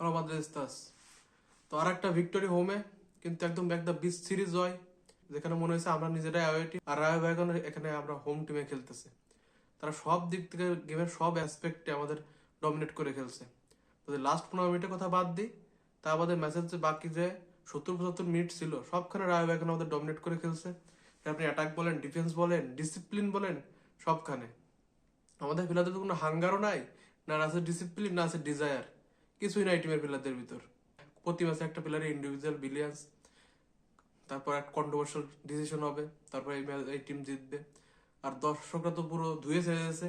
Hola Madre estás? তো আর একটা victory হোমে কিন্তু একদম একটা বিচ সিরিজ হয়, যেখানে মনে হয়েছে আমরা নিজেরাই আইআইটি আর রায় বাইগন এখানে আমরা হোম টিমে খেলতেছে। তারা সব দিক থেকে গেমের সব অ্যাসপেক্টে আমাদের ডমিনেট করে খেলছে। যদি লাস্ট 15 মিনিটের কথা বাদ দিই, তা আমাদের ম্যাচের যে বাকি যে 70-75 মিনিট ছিল সবখানে রায় বাইগন আমাদের ডমিনেট করে খেলছে। আপনি অ্যাটাক বলেন, ডিফেন্স বলেন, ডিসিপ্লিন বলেন, সবখানে আমাদের প্লেয়ারদের তো কোনো হাঙ্গারও নাই, না আছে ডিসিপ্লিন, না আছে ডিজায়ার, কিছুই নাই টিমের প্লেয়ারদের ভিতর। প্রতি ম্যাচে একটা প্লেয়ারের ইন্ডিভিজুয়াল বিলিয়ান্স, তারপর এক কন্ট্রোভার্সিয়াল ডিসিশন হবে, তারপর এই টিম জিতবে। আর দর্শকরা তো পুরো ধুয়ে ছেড়ে গেছে।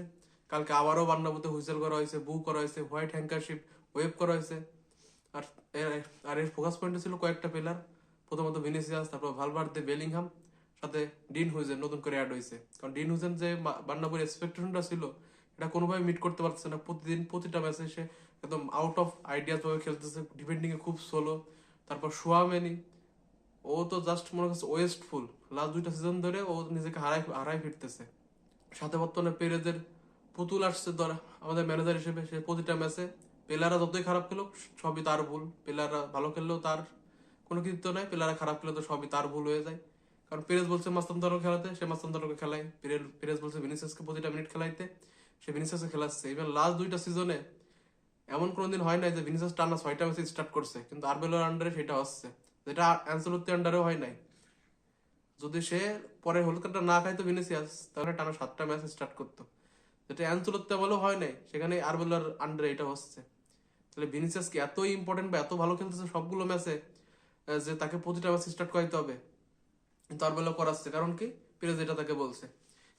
কালকে আবারও বান্নাবুতে হুইসেল করা হয়েছে, বু করা হয়েছে, হোয়াইট হ্যাঙ্কারশিপ ওয়েভ করা হয়েছে। আর এর ফোকাস পয়েন্টে ছিল কয়েকটা প্লেয়ার, প্রথমত ভিনিসিয়াস, তারপর ভালভার্দে, বেলিংহাম, সাথে ডিন হুইজেন নতুন করে অ্যাড হয়েছে। কারণ ডিন হুইজেন যে বান্নাবুর এক্সপেকটেশনটা ছিল এটা কোনোভাবে মিট করতে পারছে না। প্রতিদিন প্রতিটা ম্যাচে সে একদম আউট অফ আইডিয়াস ভাবে খেলতেছে, ডিফেন্ডিং এ খুব স্লো। তারপর সোয়ামেনি, ও তো জাস্ট মনে করছে ওয়েস্টফুল। লাস্ট 2টা সিজন ধরে ও নিজেকে হারাই হারাই ফিরতেছে। সাথে বর্তমানে পেরেজের পুতুল আসছে ধর আমাদের ম্যানেজার হিসেবে। সে প্রতিটা ম্যাচে প্লেয়াররা যতই খারাপ খেলুক সবই তার ভুল, প্লেয়াররা ভালো খেললেও তার কোনো কৃতিত্ব নাই, প্লেয়াররা খারাপ খেলে তো সবই তার ভুল হয়ে যায়। কারণ পেরেজ বলছে মাস্তানদারকে খেলাতে, সে মাস্তানদারকে খেলায়। পেরেজ বলছে ভিনিসিয়াসকে প্রতিটা মিনিট খেলাইতে, সে ভিনিসিয়াসকে খেলাচ্ছে। ইভেন লাস্ট 2টা সিজনে এমন কোনোদিন হয় নাই যে ভিনিসিয়াস টানা 6টা ম্যাচে স্টার্ট করছে, কিন্তু আরবেলোর আন্ডারে সেটা হচ্ছে, যেটা অ্যানসেলোত্তি আন্ডারেও হয় নাই। যদি সে পরে হলুদ কার্ডটা না খাইতো ভিনিসিয়াস, তাহলে টানা 7টা ম্যাচ স্টার্ট করতো, যেটা অ্যানচেলত্তি আমলেও হয় নাই, সেখানে আরবেলার আন্ডারে এটা হচ্ছে। তাহলে ভিনিসিয়াস কি এতই ইম্পর্টেন্ট বা এত ভালো খেলতেছে সবগুলো ম্যাচে যে তাকে প্রতিটা ম্যাচ স্টার্ট করাইতে হবে? কিন্তু আরবেলা করাচ্ছে, কারণ কি? পিরেজ এটা তাকে বলছে।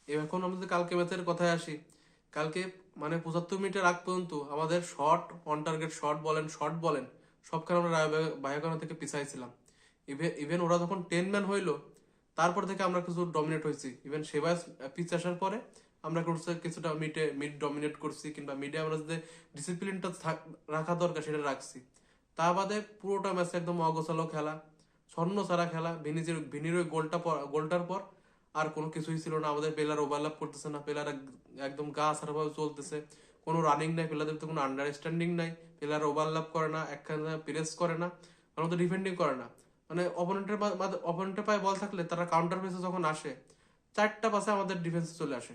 এখন আমরা যদি কালকে ম্যাচের কথায় আসি, কালকে মানে 75 মিনিটের আগ পর্যন্ত আমাদের শর্ট, অন টার্গেট শর্ট বলেন সবখানে আমরা বায়াগনা থেকে পিছাইছিলাম। ইভেন ওরা যখন 10 ম্যান হইলো, তারপর থেকে আমরা কিছু ডমিনেট হয়েছি। ইভেন সেবাস পিচ আসার পরে আমরা কিছুটা মিড ডমিনেট করছি, কিংবা মিডে আমরা যে ডিসিপ্লিনটা রাখা দরকার সেটা রাখছি। তা বাদে পুরোটা ম্যাচ একদম অগোছালো খেলা, ছন্ন ছাড়া খেলা। ভিনির ওই গোলটার পর আর কোনো কিছুই ছিল না। আমাদের প্লেয়ার ওভারল্যাপ করতেছে না, প্লেয়ার একদম গা ছাড়া ভাবে চলতেছে, কোনো রানিং নাই, প্লেয়ারদের তো কোনো আন্ডারস্ট্যান্ডিং নাই, প্লেয়ার ওভারল্যাপ করে না, একখানে প্রেস করে না, আমাদের ডিফেন্ডিং করে না। মানে অপোনেন্টের পায়ে বল থাকলে তারা কাউন্টার পেসে যখন আসে, 4টা পাসে আমাদের ডিফেন্সে চলে আসে।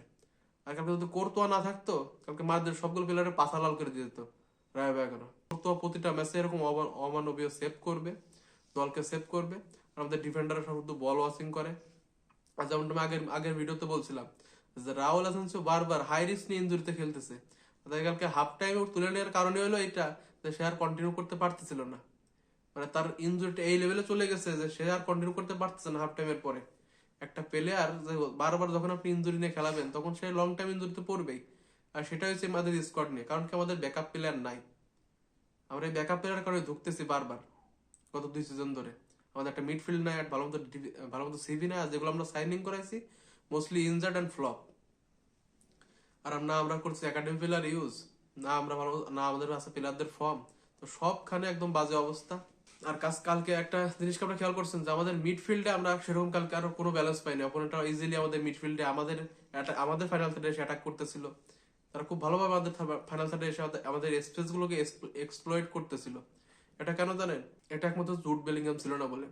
আর কালকে যদি কোর্তোয়া না থাকতো, কালকে মারদের সবগুলো প্লেয়ারের পাছা লাল করে দিয়ে দিত রায় বাগানো। কোর্তোয়া প্রতিটা ম্যাচে এরকম অমানবীয় সেভ করবে, দলকে সেভ করবে। আর আমাদের ডিফেন্ডাররা শুধু বল ওয়াচিং করে। আর যেমন আমি আগের আগের ভিডিওতে বলছিলাম যে রাহুল হাসানসিও বারবার হাই রিস্ক নিয়ে ইনজুরিতে খেলতেছে। তাই কালকে হাফ টাইমে তুলে নেওয়ার কারণে হলো এটা, যে সে আর কন্টিনিউ করতে পারতেছিল না। মানে তার ইনজুরিটা এই লেভেলে চলে গেছে যে সে আর কন্টিনিউ করতে পারতেছে না হাফ টাইমের পরে। একটা প্লেয়ার যে বারবার যখন আপনি ইনজুরি নিয়ে খেলাবেন, তখন সে লং টাইম ইনজুরিতে পড়বেই। আর সেটা হচ্ছে আমাদের স্কোয়াড নিয়ে, কারণ কি আমাদের ব্যাকআপ প্লেয়ার নাই। আমরা এই ব্যাকআপ প্লেয়ার কারণে ধুকতেছি বারবার গত 2 সিজন ধরে। আমাদের একটা মিডফিল্ড নাই, আর ভালো মতো সিভি নাই, আর যেগুলো আমরা সাইনিং করাইছি মোস্টলি ইনজার্ড অ্যান্ড ফ্লপ। আর আমরা করছি একাডেমি প্লেয়ার ইউজ, না আমরা ভালো, না আমাদের আছে প্লেয়ারদের ফর্ম। তো সবখানে একদম বাজে অবস্থা। আর কালকে একটা জিনিস আমরা খেয়াল করছেন যে আমাদের মিডফিল্ডে আমরা সেরকম কালকে আরো কোনো ব্যালেন্স পাইনি। অপোনেন্টরা ইজিলি আমাদের মিডফিল্ডে আমাদের ফাইনাল থার্ডে এসে অ্যাটাক করতেছিল। তারা খুব ভালোভাবে আমাদের ফাইনাল থার্ডে এসে আমাদের স্পেস গুলোকে এক্সপ্লয়েট করতেছিল। এটা কেন জানেন? এটা একমাত্র জুড বেলিংহাম ছিল না বলে।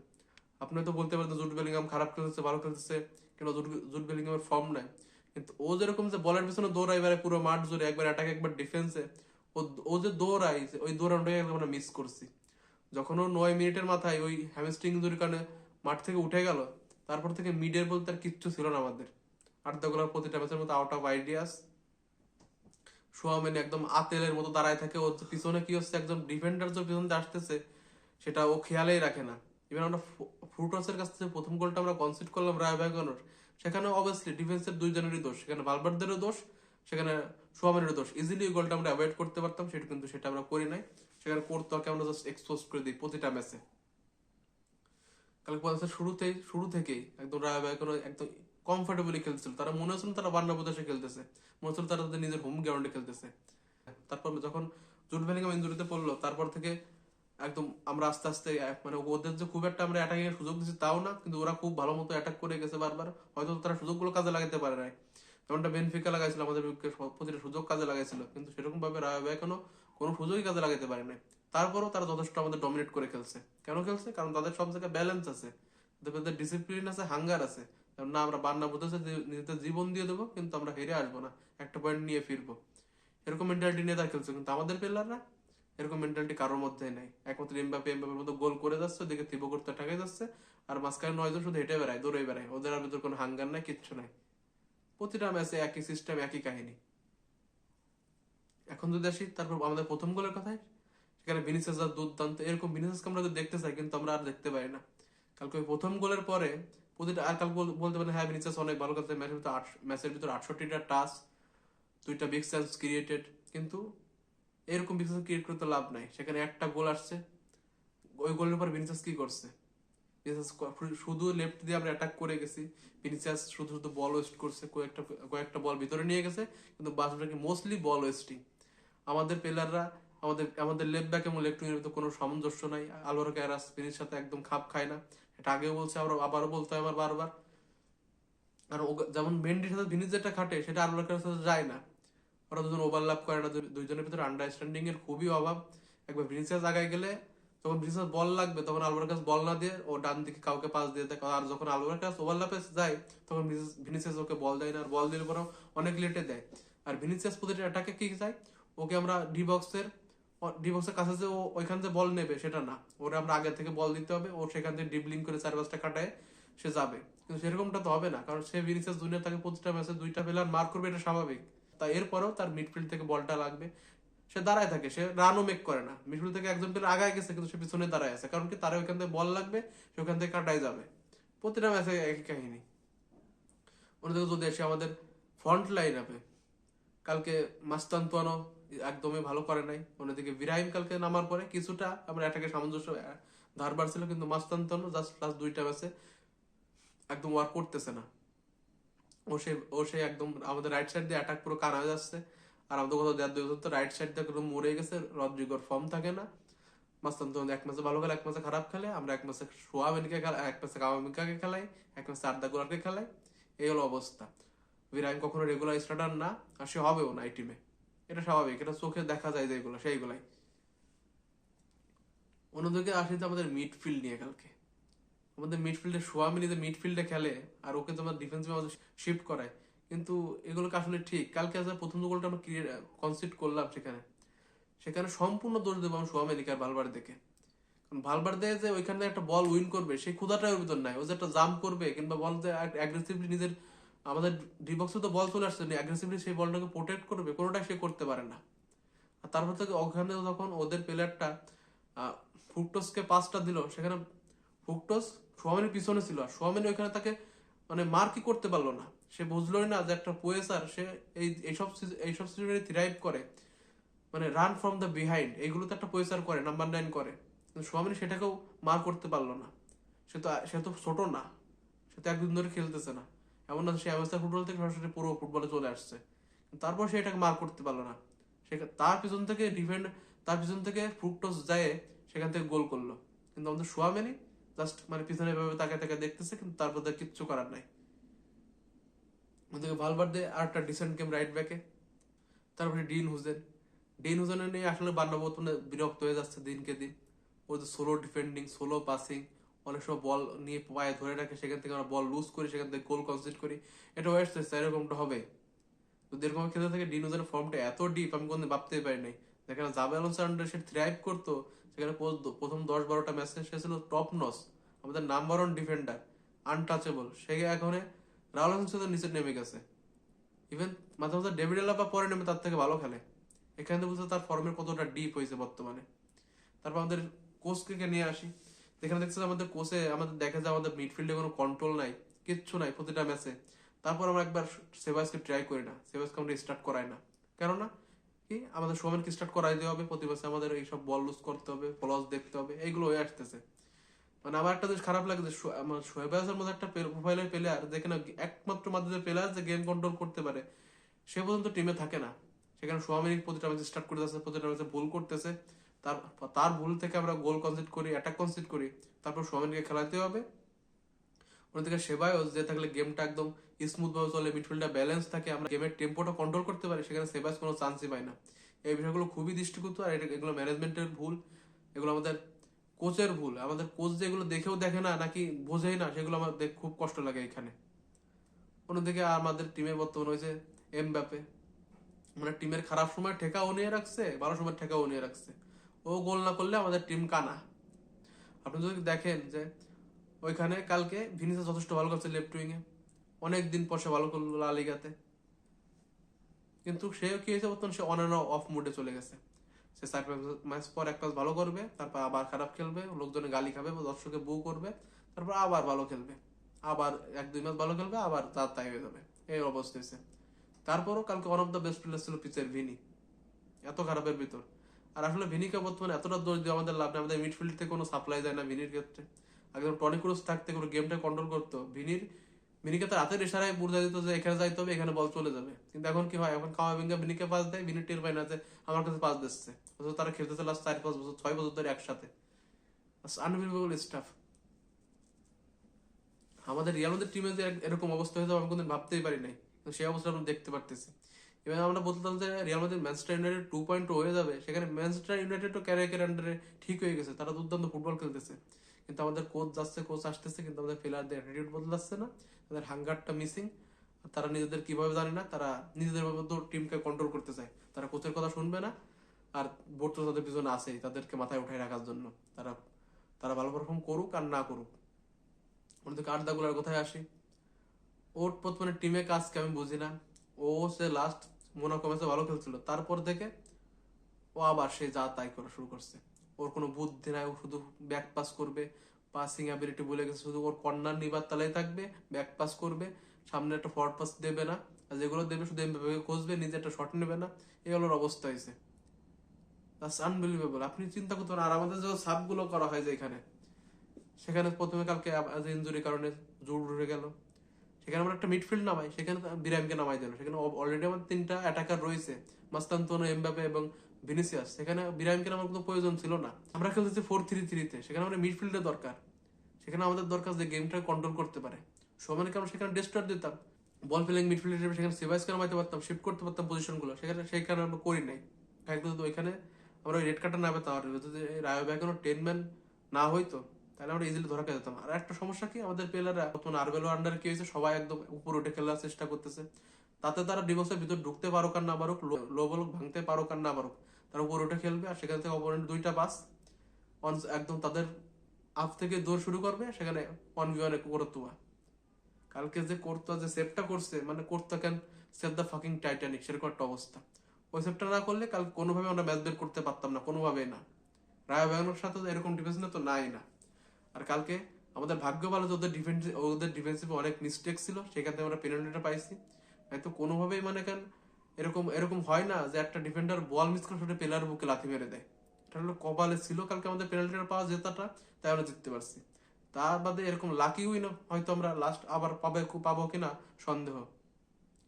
আপনি তো বলতে পারেন জুড বেলিংহাম খারাপ খেলতেছে, ভালো খেলতেছে, কিংবা জুড বেলিংহামের ফর্ম নাই। কিন্তু ও যেরকম যে বলের পিছনে দৌড়ায় এবারে পুরো মাঠ জুড়ে, একবার অ্যাটাক একবার ডিফেন্সে, ও যে দৌড়ায়, ওই দৌড়ানোটাকে আমরা মিস করছি। যখন ও 9 মিনিটের মাথায় ওই হ্যামস্ট্রিং ইনজুরির কারণে মাঠ থেকে উঠে গেল, তারপর থেকে মিডের বলতে আর কিচ্ছু ছিল না আমাদের। আর্দাগুলার প্রতিটা ম্যাচের মতো আউট অফ আইডিয়াস। সোয়ামেনি একদম আতেলের মতো দাঁড়ায় থাকে, ওর পিছনে কি হচ্ছে, একজন ডিফেন্ডার যে পিছনে আসতেছে সেটা ও খেয়ালেই রাখে না। ইভেন আমরা ফ্রুটসের কাছ থেকে প্রথম গোলটা আমরা কনসিড করলাম রায় ভ্যাগনের, সেখানে অবভিয়াসলি ডিফেন্সের দুইজনেরই দোষ, সেখানে ভালভার্দেরও দোষ, সেখানে সোয়ামেনেরও দোষ। ইজিলি ওই গোলটা আমরা অ্যাভয়েড করতে পারতাম, সেটা কিন্তু সেটা আমরা করি নাই। সেখানে কোর্তোয়াকে আমরা জাস্ট এক্সপোজ করে দিই প্রতিটা ম্যাচে। কালকে বাংলাদেশের শুরু থেকেই একদম রায় কোনো একদম কমফোর্টেবলি খেলছিল। তারা মনে হচ্ছিল তারা বান্নাবুদাসে খেলতেছে, মনে হচ্ছিল তারা তাদের নিজের হোম গ্রাউন্ডে খেলতেছে। তারপর যখন জুট বেলিংহাম ইনজুরিতে পড়লো, তারপর থেকে একদম আমরা আস্তে আস্তে মানে ওদের যে খুব একটা আমরা অ্যাটাকিং এর সুযোগ দিচ্ছি তাও না, কিন্তু ওরা খুব ভালো মতো অ্যাটাক করে গেছে বারবার। হয়তো তারা সুযোগগুলো কাজে লাগাতে পারে নাই, যেমনটা বেনফিকা লাগাইছিল, আমাদের প্রতিটা সুযোগ কাজে লাগাইছিল, কিন্তু সেরকম ভাবে রায় এখনো কোনো সুযোগই কাজে লাগাতে পারে না। তারপরও তারা যথেষ্ট আমাদের ডমিনেট করে খেলছে। কেন খেলছে? কারণ তাদের সব জায়গায় ব্যালেন্স আছে, তাদের ডিসিপ্লিন আছে, হাঙ্গার আছে। না আমরা বান্না বুঝেছে নিজেদের জীবন দিয়ে দেবো, কিন্তু আমরা হেরে আসবো না, একটা পয়েন্ট নিয়ে ফিরবো, এরকম মেন্টালিটি নিয়ে তারা খেলছে। কিন্তু আমাদের প্লেয়াররা এরকম মেন্টালিটি কারোর মধ্যে নাই। একমাত্র এমবাপের মতো গোল করে যাচ্ছে, ওদিকে থিবো করতে ঠেকে যাচ্ছে, আর মাঝখানে 9 জন শুধু হেঁটে বেড়ায়, দৌড়ে বেড়ায়, ওদের আর ভিতর কোনো হাঙ্গার নাই, কিচ্ছু নাই। প্রতিটা ম্যাচে একই সিস্টেম, একই কাহিনী। এখন যদি আসি তারপর আমাদের প্রথম গোলের কথায়, সেখানে ভিনিসিয়াস দুর্দান্ত, এরকম ভিনিসিয়াসকে আমরা দেখতে চাই কিন্তু আমরা আর দেখতে পাই না। কালকে ওই প্রথম গোলের পরে প্রতিটা, আর কাল বলতে পারেন হ্যাঁ ভিনিসিয়াস অনেক ভালো খেলছে, ম্যাচের ভিতর 68টা টাচ, 2টা বিগ চান্স ক্রিয়েটেড, কিন্তু এরকম বিগ চান্স ক্রিয়েট করতে লাভ নাই। সেখানে একটা গোল আসছে, ওই গোলের পর ভিনিসিয়াস কি করছে? শুধু লেফট দিয়ে আমরা অ্যাটাক করে গেছি, ভিনিসিয়াস শুধু শুধু বল ওয়েস্ট করছে, কয়েকটা বল ভিতরে নিয়ে গেছে, কিন্তু বাসটাকে মোস্টলি বল ওয়েস্টিং। আমাদের প্লেয়াররা, আমাদের আমাদের লেফট ব্যাক এবং লেফট উইংয়ের ভিতরে কোনো সামঞ্জস্য নাই। আলভারো ক্যারাস ফিনির সাথে একদম খাপ খায় না, এটা আগেও বলছে, আবারও বলতে হয় আমার বারবার। আর যেমন মেন্ডির সাথে ভিনিস যেটা খাটে, সেটা আলভারো ক্যারাসের সাথে যায় না। ওরা দুজন ওভারল্যাপ করে না, দুইজনের ভিতরে আন্ডারস্ট্যান্ডিং এর খুবই অভাব। একবার ভিনিসিয়াস আগায় গেলে, যখন ভিনিসিয়াস বল লাগবে তখন আলভারো ক্যারাস বল না দিয়ে ও ডান দিকে কাউকে পাস দিয়ে দেয়, আর যখন আলভারো ক্যারাস ওভারল্যাপে যায় তখন ভিনিসিয়াস ওকে বল দেয় না, আর বল দিলে পরেও অনেক লেটে দেয়। আর ভিনিসিয়াস প্রতিটা অ্যাটাকে কি চায়, ওকে আমরা ডি বক্সের কাছে যে ও ওইখান যে বল নেবে সেটা না, ওরা আমরা আগে থেকে বল দিতে হবে, ও সেখান থেকে ডিবলিং করে 4-5টা কাটায় সে যাবে। কিন্তু সেরকমটা তো হবে না, কারণ সে ভিনিসিয়াস জুনিয়র, তাকে প্রতিটা ম্যাচে 2টা প্লেয়ার মার্ক করবে, এটা স্বাভাবিক। তা এরপরেও তার মিডফিল্ড থেকে বলটা লাগবে, সে দাঁড়ায় থাকে, সে রানও মেক করে না। মিডফিল্ড থেকে একজন প্লেয়ার আগায় গেছে কিন্তু সে পিছনে দাঁড়ায় আছে, কারণ কি তারা ওইখান থেকে বল লাগবে, সে ওখান থেকে কাটায় যাবে। প্রতিটা ম্যাচে একই কাহিনী। অন্যদিকে যদি এসে আমাদের ফ্রন্ট লাইন আপে, কালকে মাস্তানতুয়ানো একদমই ভালো করে নাই। অন্যদিকে বিরাহিম কালকে নামার পরে কিছুটা আমরা অ্যাটাকে সামঞ্জস্য ধার বাড়ছিল, কিন্তু মাস্তানতুয়ানো জাস্ট লাস্ট 2টা ম্যাচে একদম ওয়ার্ক করতেছে না। ও সে একদম আমাদের রাইট সাইড দিয়ে অ্যাটাক পুরো কানা হয়ে যাচ্ছে। আর আমাদের কোথাও দেড় 2 বছর তো রাইট সাইড দিয়ে একদম মরে গেছে, রদ্রিগোর ফর্ম থাকে না। মাস্তানতুয়ানো এক ম্যাচে ভালো খেলে, এক ম্যাচে খারাপ খেলে। আমরা এক ম্যাচে সোয়াবিনকে খেলাই, এক ম্যাচে কামামিকাকে খেলাই, এক ম্যাচে আর্দা গুলারকে খেলাই, এই হলো অবস্থা। বিরাইম কখনো রেগুলার স্টার্টার না, আর সে হবেও না এই টিমে, এটা স্বাভাবিক, এটা চোখে দেখা যায় যেগুলো সেইগুলাই। অন্যদিকে আসি তো আমাদের মিডফিল্ড নিয়ে। কালকে আমাদের মিডফিল্ডে সোয়ামিনি যে মিডফিল্ডে খেলে আর ওকে তোমার ডিফেন্সিভ আমাদের শিফট করায়, কিন্তু এগুলোকে আসলে ঠিক। কালকে যে প্রথম গোলটা আমরা কনসিড করলাম, সেখানে সেখানে সম্পূর্ণ দোষ দেবো আমি সোয়ামিনিকে আর ভালভার্দেকে। কারণ ভালভার্দে যে ওইখানে একটা বল উইন করবে সেই ক্ষুধাটাই ওর ভিতর নাই। ও যে একটা জাম্প করবে কিংবা বল যে অ্যাগ্রেসিভলি নিজের, আমাদের ডিবক্সে তো বল চলে আসছে, অ্যাগ্রেসিভলি সেই বলটাকে প্রোটেক্ট করবে, কোনোটাই সে করতে পারে না। আর তারপর থেকে ওখানে যখন ওদের প্লেয়ারটা ফুকটোসকে পাসটা দিল, সেখানে ফুকটোস সোয়ামিনের পিছনে ছিল, আর সোয়ামিন ওইখানে তাকে মানে মার্কই করতে পারলো না। সে বুঝলোই না যে একটা পোয়েসার, সে এইসব সিচুয়েশনে থ্রাইভ করে, মানে রান ফ্রম দ্য বিহাইন্ড, এইগুলোতে একটা পোয়েসার করে, নাম্বার 9 করে। কিন্তু সোয়ামিন সেটাকেও মার করতে পারলো না। সে তো ছোট না, সে তো একদিন ধরে খেলতেছে না, এমন না সে অবস্থা ফুটবল থেকে সরাসরি পুরো ফুটবলে চলে আসছে। তারপর সে এটাকে মার করতে পারলো না। সে তার পিছন থেকে ফ্রুকটোস যায়, সেখান থেকে গোল করলো। কিন্তু আমাদের সোয়ামেনি জাস্ট মানে পিছনে এভাবে তাকে তাকে দেখতেছে, কিন্তু তারপর তার কিচ্ছু করার নাই। ওদিকে ভালভার্দে আর একটা ডিসেন্ট গেম রাইট ব্যাকে। তারপরে ডিন হুজেনের নিয়ে আসলে বান্নাবতনে বিরক্ত হয়ে যাচ্ছে দিনকে দিন। ওর যে সোলো ডিফেন্ডিং, সোলো পাসিং, অনেক সময় বল নিয়ে পায়ে ধরে রাখে, সেখান থেকে আমরা বল লুজ করি, সেখান থেকে গোল কনসিড করি। এটা ওয়েস্ট হচ্ছে, এরকমটা হবে। যদি এরকম খেলতে থাকে, ডিনুজের ফর্মটা এত ডিপ আমি কোনদিন ভাবতেই পারি নাই। যেখানে জাবে আলোনসো আন্ডারে সে থ্রাইভ করতো, সেখানে প্রথম 10-12টা ম্যাচে সে ছিল টপ নস, আমাদের নাম্বার 1 ডিফেন্ডার, আনটাচেবল। সে এখন রাহুল হাসান নিচে নেমে গেছে। ইভেন মাঝে মাঝে ডেভিড আলাপা পরে নেমে তার থেকে ভালো খেলে। এখানে বুঝতে তার ফর্মের কতটা ডিপ হয়েছে বর্তমানে। তারপর আমাদের কোচকে নিয়ে আসি, যেখানে দেখছি আমাদের কোচে আমাদের দেখা যায় আমাদের মিডফিল্ডে কোনো কন্ট্রোল নাই, কিচ্ছু নাই প্রতিটা ম্যাচে। তারপর আমরা একবার সেবাসকে ট্রাই করি না, সেবাসকে আমরা স্টার্ট করাই না। কেননা কি, আমাদের সোমেনকে স্টার্ট করাই দেওয়া হবে, প্রতি ম্যাচে আমাদের এইসব বল লুজ করতে হবে, ফলস দেখতে হবে, এইগুলো হয়ে আসতেছে। মানে আমার একটা জিনিস খারাপ লাগে যে আমার শোয়েব আজমের মধ্যে একটা প্রোফাইলের প্লেয়ার, যেখানে একমাত্র মাধ্যমের প্লেয়ার যে গেম কন্ট্রোল করতে পারে, সে পর্যন্ত টিমে থাকে না। সেখানে সোয়ামিনি প্রতিটা ম্যাচে স্টার্ট করে যাচ্ছে, প্রতিটা ম্যাচে ভুল করতেছে। তার তার ভুল থেকে আমরা গোল কনসিড করি, অ্যাটাক কনসিড করি, তারপর সোয়ামিনিকে খেলাতে হবে। অন্যদিকে সেবায়স যে থাকলে গেমটা একদম স্মুথ ভাবে চলে, মিডফিল্ডটা ব্যালেন্স থাকে, আমরা গেমের টেম্পোটা কন্ট্রোল করতে পারি, সেখানে সেবায়স কোনো চান্সই পায় না। এই বিষয়গুলো খুবই দৃষ্টিকটু, আর এগুলো ম্যানেজমেন্টের ভুল, এগুলো আমাদের কোচের ভুল। আমাদের কোচ যেগুলো দেখেও দেখে না নাকি বোঝেই না, সেগুলো আমাদের খুব কষ্ট লাগে এখানে। অন্যদিকে আমাদের টিমে বর্তমান হয়েছে এমবাপে, মানে টিমের খারাপ সময় ঠেকাও নিয়ে রাখছে, ভালো সময় ঠেকাও নিয়ে রাখছে। ও গোল না করলে আমাদের টিম কানা। আপনি যদি দেখেন যে ওইখানে কালকে ভিনিসিয়াস যথেষ্ট ভালো করছে লেফট উইং এ, অনেকদিন পর সে ভালো করলো লা লিগাতে, কিন্তু সেও কি হয়েছে বর্তমানে সে অন অ্যান্ড অফ মুডে চলে গেছে। সে 4-5 ম্যাচ পর এক পাস ভালো করবে, তারপর আবার খারাপ খেলবে, লোকজনে গালি খাবে, দর্শকে বু করবে, তারপর আবার ভালো খেলবে, আবার 1-2 ম্যাচ ভালো খেলবে, আবার তার তাই হয়ে যাবে। এই অবস্থা হয়েছে। তারপরও কালকে one of the best player ছিল পিচের ভিনি, এত খারাপের ভিতর। আর আসলে ভিনিকে বর্তমানে এতটা দোষ দিয়ে আমাদের লাভ নেই, আমাদের মিডফিল্ড থেকে কোনো সাপ্লাই যায় না ভিনির ক্ষেত্রে। একদম টনি ক্রুজ থাকতে কোনো গেমটা কন্ট্রোল করতো, ভিনিকে তার হাতের ইশারায় বুঝা দিত যে এখানে যাইতে হবে, এখানে বল চলে যাবে। কিন্তু এখন কি হয়, এখন কামাভিঙ্গা ভিনিকে পাস দেয়, ভিনি টের পায় না যে আমার কাছে পাস দিচ্ছে, অথচ তারা খেলতেছে লাস্ট 4-5 বছর 6 বছর ধরে একসাথে। Unbelievable staff. আমাদের রিয়াল মাদ্রিদ টিমে যে এরকম অবস্থা হয়ে যাবে আমি কোনদিন ভাবতেই পারি নাই, কিন্তু সেই অবস্থা আমরা দেখতে পারতেছি। এবার আমরা বলতাম যে রিয়াল মাদ্রিদ ম্যানচেস্টার ইউনাইটেড 2.0 হয়ে যাবে, সেখানে ম্যানচেস্টার ইউনাইটেডও ক্যারিয়ারের আন্ডারে ঠিক হয়ে গেছে, তারা দুর্দান্ত ফুটবল খেলতেছে। কিন্তু আমাদের কোচ যাচ্ছে, কোচ আসতেছে, কিন্তু আমাদের প্লেয়ারদের অ্যাটিটিউড বদলাচ্ছে না, তাদের হাঙ্গারটা মিসিং। তারা নিজেদের কিভাবে জানে না, তারা নিজেদের মতো টিমকে কন্ট্রোল করতে চায়, তারা কোচের কথা শুনবে না। আর বোর্ড তো তাদের পিছনে আছেই তাদেরকে মাথায় উঠায় রাখার জন্য। তারা তারা ভালো পারফর্ম করুক আর না করুক। অন্যদিকে আর্দাগুলার কোথায় আসি, ওর বর্তমানে টিমে কাজকে আমি বুঝি না। ও সে লাস্ট মোনাকো ম্যাচে ভালো খেলছিল, তারপর থেকে ও আবার সে যা তাই করা শুরু করছে। ওর কোনো বুদ্ধি নাই, ও শুধু ব্যাক পাস করবে, পাসিং অ্যাবিলিটি ভুলে গেছে, শুধু ওর কর্নার নিবার তালাই থাকবে, ব্যাক পাস করবে, সামনে একটা ফরওয়ার্ড পাস দেবে না, আর যেগুলো দেবে শুধু এমবাপ্পেকে খুঁজবে, নিজে একটা শট নেবে না। এই হলো ওর অবস্থা হয়েছে। That's unbelievable. আপনি চিন্তা করতে পারেন, আর আমাদের যে সাবগুলো করা হয় যে এখানে, সেখানে প্রথমে কালকে ইনজুরির কারণে জোর উঠে গেল, সেখানে আমরা একটা মিডফিল্ড নামাই, সেখানে বিরামকে নামাই দিল। সেখানে অলরেডি আমার 3টা অ্যাটাকার রয়েছে, মাস্তান্তোনো, এমবাপে এবং ভিনিসিয়াস, সেখানে বিরামকে নামার কোনো প্রয়োজন ছিল না। আমরা খেলতেছি 4-3-3-তে, সেখানে আমাদের মিডফিল্ডের দরকার, সেখানে আমাদের দরকার যে গেমটা কন্ট্রোল করতে পারে। সমানকে আমরা সেখানে ডিস্টার্ব দিতাম, বল প্লেইং মিডফিল্ডার হিসেবে সেখানে সেভাইসকে নামাইতে পারতাম, শিফট করতে পারতাম পজিশনগুলো, সেখানে আমরা করি নাই। একদম ওইখানে আমরা রেড কার্ডটা না পেতাম, আর যদি রায় ব্যাগেরও 10 ম্যান না হইতো, তাহলে আমরা ইজিলি ধরা খেয়ে যেতাম। আর একটা সমস্যা কি, আমাদের প্লেয়াররা বর্তমানে আরবেলো আন্ডার কি হয়েছে, সবাই একদম উপর উঠে খেলার চেষ্টা করতেছে। তাতে তারা ডিবক্সের ভিতর ঢুকতে পারুক আর না পারুক, লো বল ভাঙতে পারুক আর না পারুক, তারা উপর উঠে খেলবে, আর সেখান থেকে অপোনেন্ট 2টা পাস একদম তাদের আপ থেকে দৌড় শুরু করবে, সেখানে 1v1 করতুয়া। কালকে যে করতো, যে সেভটা করছে, মানে করতো কেন, সেভ দ্য ফাকিং টাইটানিক, সেরকম একটা অবস্থা। ওই সেভটা না করলে কাল কোনোভাবে আমরা ম্যাচ বের করতে পারতাম না, কোনোভাবেই না। রায় ভয়ানক সাথে তো এরকম ডিফেন্স না তো নাই না। আর কালকে আমাদের ভাগ্য ভালো যে ওদের ডিফেন্সিভে অনেক মিস্টেক ছিল, সেখান থেকে আমরা পেনাল্টিটা পাইছি। হয়তো কোনোভাবেই মানে কেন এরকম এরকম হয় না যে একটা ডিফেন্ডার বল মিস করে সেটা প্লেয়ার বুকে লাথি মেরে দেয়। এটা হলো কপালে ছিল কালকে আমাদের পেনাল্টিটা পাওয়া জেতাটা, তাই আমরা জিততে পারছি। তার বাদে এরকম লাকি উইন হয়তো আমরা লাস্ট আবার পাবো কিনা সন্দেহ।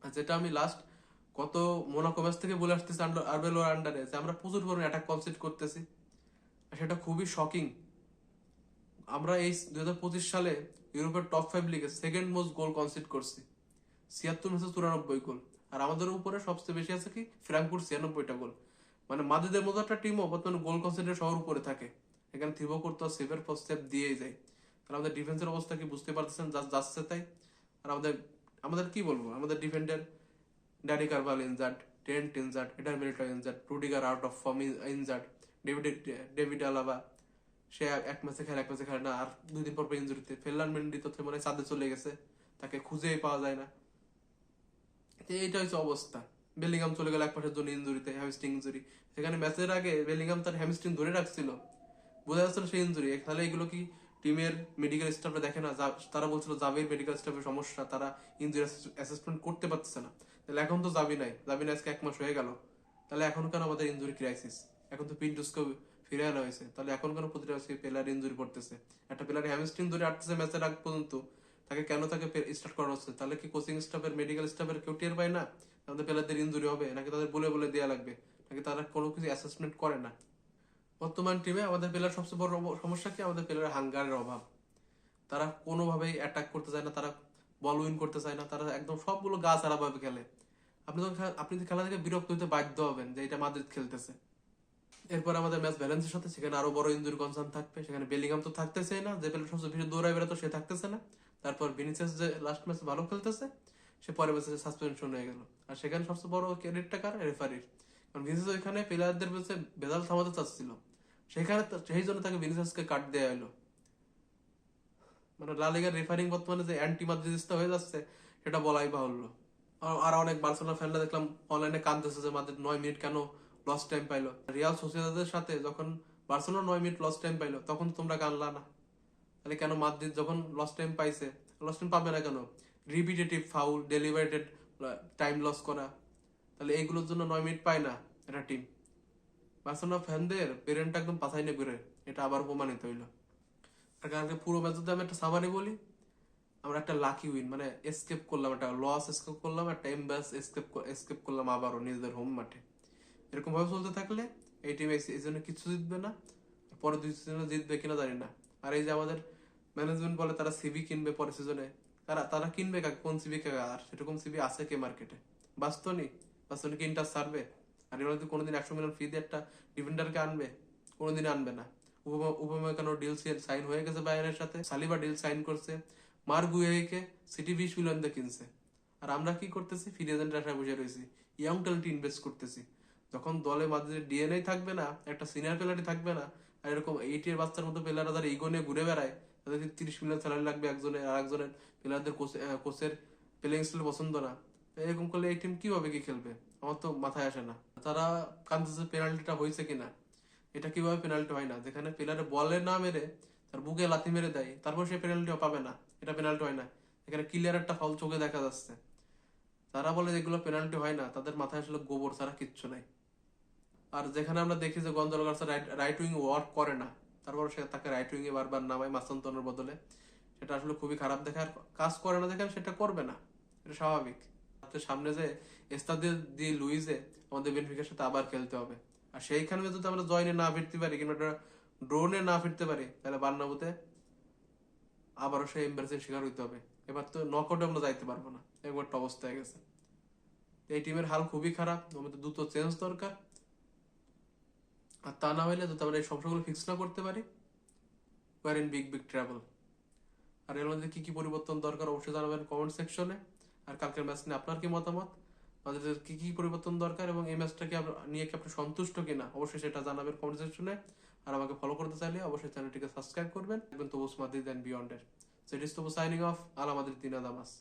আর যেটা আমি লাস্ট কত মোনাকো ম্যাচ থেকে বলে আসতেছি আরবেলোর আন্ডারে, যে আমরা প্রচুর পরিমাণে অ্যাটাক কনসিড করতেছি, আর সেটা খুবই শকিং। আমরা এই 2025 সালে ইউরোপের টপ 5 লিগে সেকেন্ড মোস্ট গোল কনসিড করছি, 76-94 গোল। আর আমাদের উপরে সবচেয়ে বেশি আছে কি ফ্রাঙ্কফুর্ট, 96টা গোল। মানে মাদ্রিদের মতো একটা টিমও বর্তমানে গোল কনসিডারে সবার উপরে থাকে। এখানে থিবো করতে সেভের পর সেভ দিয়েই যায়। তাহলে আমাদের ডিফেন্সের অবস্থা কি বুঝতে পারতেছেন, যাচ্ছে তাই। আর আমাদের আমাদের কি বলবো, আমাদের ডিফেন্ডার ড্যানি কারভাল ইনজার্ড, টেন্ট injured, Eder Militao injured, Rudiger out of form injured, David David Alaba সে এক ম্যাচে খেলে, এক ম্যাচে খেলে না, আর 2 দিন পর ইনজুরিতে। ফেরলান মেন্ডি তো মনে হয় চাঁদে চলে গেছে, তাকে খুঁজেই পাওয়া যায় না। এইটা হচ্ছে অবস্থা। বেলিংহাম চলে গেল এক মাসের জন্য ইনজুরিতে, হ্যামস্ট্রিং ইনজুরি। সেখানে ম্যাচের আগে বেলিংহাম তার হ্যামস্ট্রিং ধরে রাখছিল, বোঝা যাচ্ছিল সেই ইনজুরি। তাহলে এগুলো কি টিমের মেডিকেল স্টাফরা দেখে না? তারা বলছিল জাবির মেডিকেল স্টাফের সমস্যা, তারা ইনজুরি অ্যাসেসমেন্ট করতে পারতেছে না। তাহলে এখন তো জাবি না আজকে 1 মাস হয়ে গেল, তাহলে এখন কেন আমাদের ইনজুরি ক্রাইসিস? এখন তো পিন্টুসকে ফিরে আনা হয়েছে, তাহলে এখন কেন প্রতিটা প্লেয়ার ইনজুরি পড়তেছে? একটা প্লেয়ার হ্যামস্ট্রিং ধরে আটতেছে ম্যাচের আগ পর্যন্ত, তাকে স্টার্ট করা হচ্ছে? তাহলে কি কোচিং স্টাফের, মেডিকেল স্টাফের কেউ টের পায় না আমাদের প্লেয়ারদের ইনজুরি হবে, নাকি তাদের বলে বলে দেওয়া লাগবে, নাকি তারা কোনো কিছু অ্যাসেসমেন্ট করে না? বর্তমান টিমে আমাদের প্লেয়ার সবচেয়ে বড় সমস্যা কি, আমাদের প্লেয়ার হাঙ্গারের অভাব। তারা কোনোভাবেই অ্যাটাক করতে চায় না, তারা বল উইন করতে চায় না, তারা একদম সবগুলো গা ছাড়া ভাবে খেলে। আপনি তো খেলা থেকে বিরক্ত হতে বাধ্য হবেন যে এটা মাদ্রিদ খেলতেছে। এরপর আমাদের ম্যাচ ভ্যালেন্সিয়ার সাথে, সেখানে আরো বড় ইনজুরি কনসার্ন থাকবে। সেখানে বেলিংহাম তো থাকতেছেই না, যে প্লেয়ার সবচেয়ে বেশি দৌড়ায় বেড়াতো সে থাকতেছে না। তারপর ভিনিসিয়াস যে লাস্ট ম্যাচে ভালো খেলতেছে, সে পরের ম্যাচে সাসপেনশন হয়ে গেল। আর সেখানে সবচেয়ে বড় ক্রেডিটটা কার? রেফারির। কারণ ভিনিসিয়াস ওইখানে প্লেয়ারদের কাছে ভেজাল থামাতে চাচ্ছিল, সেখানে সেই জন্য তাকে ভিনিসিয়াসকে কাট দেওয়া হলো। মানে লা লিগার রেফারিং বর্তমানে যে অ্যান্টি মাদ্রিদিস্তা হয়ে যাচ্ছে, সেটা বলাই বাহুল্য। আর অনেক বার্সেলোনা ফ্যানরা দেখলাম অনলাইনে কাঁদতেছে যে মাদ্রিদ 9 মিনিট কেন লস টাইম পাইলো। রিয়াল সোসিয়েদাদের সাথে যখন বার্সেলোনা 9 মিনিট লস টাইম পাইলো, তখন তো তোমরা কানলা না। তাহলে কেন মাদ্রিদ যখন লস টাইম পাইছে, লস টাইম পাবে না কেন? রিপিটেটিভ ফাউল, ডেলিভারেটেড টাইম লস করা, তাহলে এইগুলোর জন্য 9 মিনিট পায় না একটা টিম। বার্সেলোনা ফ্যানদের ব্রেনটা একদম পাছাই না ঘুরে, এটা আবার প্রমাণিত হইলো। আর কালকে পুরো ম্যাচ যদি আমি একটা সামারি বলি, আমরা একটা লাকি উইন, মানে এসকেপ করলাম, একটা লস এসকেপ করলাম, একটা এমবাস এসকেপ করলাম আবারও নিজেদের হোম মাঠে। এরকম ভাবে চলতে থাকলে এই টিম এই জন্য কিছু জিতবে না, পরে 2 সিজনে জিতবে কিনা জানি না। আর এই যে আমাদের ম্যানেজমেন্ট বলে তারা সিবি কিনবে পরের সিজনে, তারা কিনবে কাকে? কোন সিবি কাকে? আর সেরকম সিবি আছে কে মার্কেটে? বাস্তনি বাস্তনি কি ইন্টার সারবে? আর এবার যদি কোনোদিন 100 মিলিয়ন ফি দিয়ে একটা ডিফেন্ডারকে আনবে? কোনোদিন আনবে না। উপমেকানো ডিল সাইন হয়ে গেছে বায়ারের সাথে, সালিবা ডিল সাইন করছে, মার্গুয়েকে সিটি 20 মিলিয়ন দিয়ে কিনছে। আর আমরা কি করতেছি? ফ্রি এজেন্টের আশায় বসে রয়েছি, ইয়ং ট্যালেন্ট ইনভেস্ট করতেছি। যখন দলে মাদ্রিদের ডিএনএ থাকবে না, একটা সিনিয়র প্লেয়ারই থাকবে না, আর এরকম 8 এর বাচ্চার মতো প্লেয়াররা যারা ইগো নিয়ে ঘুরে বেড়ায়, তাদেরকে 30 মিলিয়ন স্যালারি লাগবে একজনের, আর একজনের প্লেয়ারদের কোচের প্লেইং স্টাইল পছন্দ না, এরকম করলে এই টিম কিভাবে কি খেলবে? আমার তো মাথায় আসে না। তারা কান্দাসের পেনাল্টিটা হয়েছে কিনা, এটা কিভাবে পেনাল্টি হয় না? যেখানে প্লেয়ারে বলে না মেরে তার বুকে লাথি মেরে দেয়, তারপর সে পেনাল্টিও পাবে না, এটা পেনাল্টি হয় না। এখানে ক্লিয়ার একটা ফাউল চোখে দেখা যাচ্ছে। তারা বলে যেগুলো পেনাল্টি হয় না, তাদের মাথায় আসলে গোবর ছাড়া কিচ্ছু নাই। আর যেখানে আমরা দেখি যে গঞ্জালো গার্সা রাইট উইং ওয়ার্ক করে না, তারপর সে তাকে রাইট উইং এ বারবার নামায় মাসান্তনের বদলে, সেটা আসলে খুবই খারাপ দেখার। কাজ করে না যেখানে, সেটা করবে না, এটা স্বাভাবিক। সামনে যে এস্তাদে দি লুইজে আমাদের বেনফিকার সাথে আবার খেলতে হবে। আর সেইখানে যদি আমরা জয়নে না ফিরতে পারি, কিংবা ড্রোনে না ফিরতে পারি, তাহলে বার্নাবুতে আবারও সেই এম্বারেসের শিকার হইতে হবে। এবার তো নকআউটে আমরা যাইতে পারবো না, এরকম একটা অবস্থা হয়ে গেছে। এই টিমের হাল খুবই খারাপ, আমাদের দ্রুত চেঞ্জ দরকার। আর তা না হইলে যদি আমরা এই সমস্যাগুলো ফিক্স না করতে পারি, we are in big big trouble. আর এর মধ্যে কি কি পরিবর্তন দরকার অবশ্যই জানাবেন কমেন্ট সেকশনে। আর কালকের ম্যাচ নিয়ে আপনার কি মতামত, আমাদের কি কি পরিবর্তন দরকার, এবং এই ম্যাচটাকে নিয়ে কি আপনি সন্তুষ্ট কিনা, অবশ্যই সেটা জানাবেন কমেন্ট সেকশনে। আর আমাকে ফলো করতে চাইলে অবশ্যই চ্যানেলটিকে সাবস্ক্রাইব করবেন। তবুস মাদ্রিদ এন্ড বিয়ন্ডের। So it is Tabu signing off. আলা মাদ্রিদ দিনা দামাস।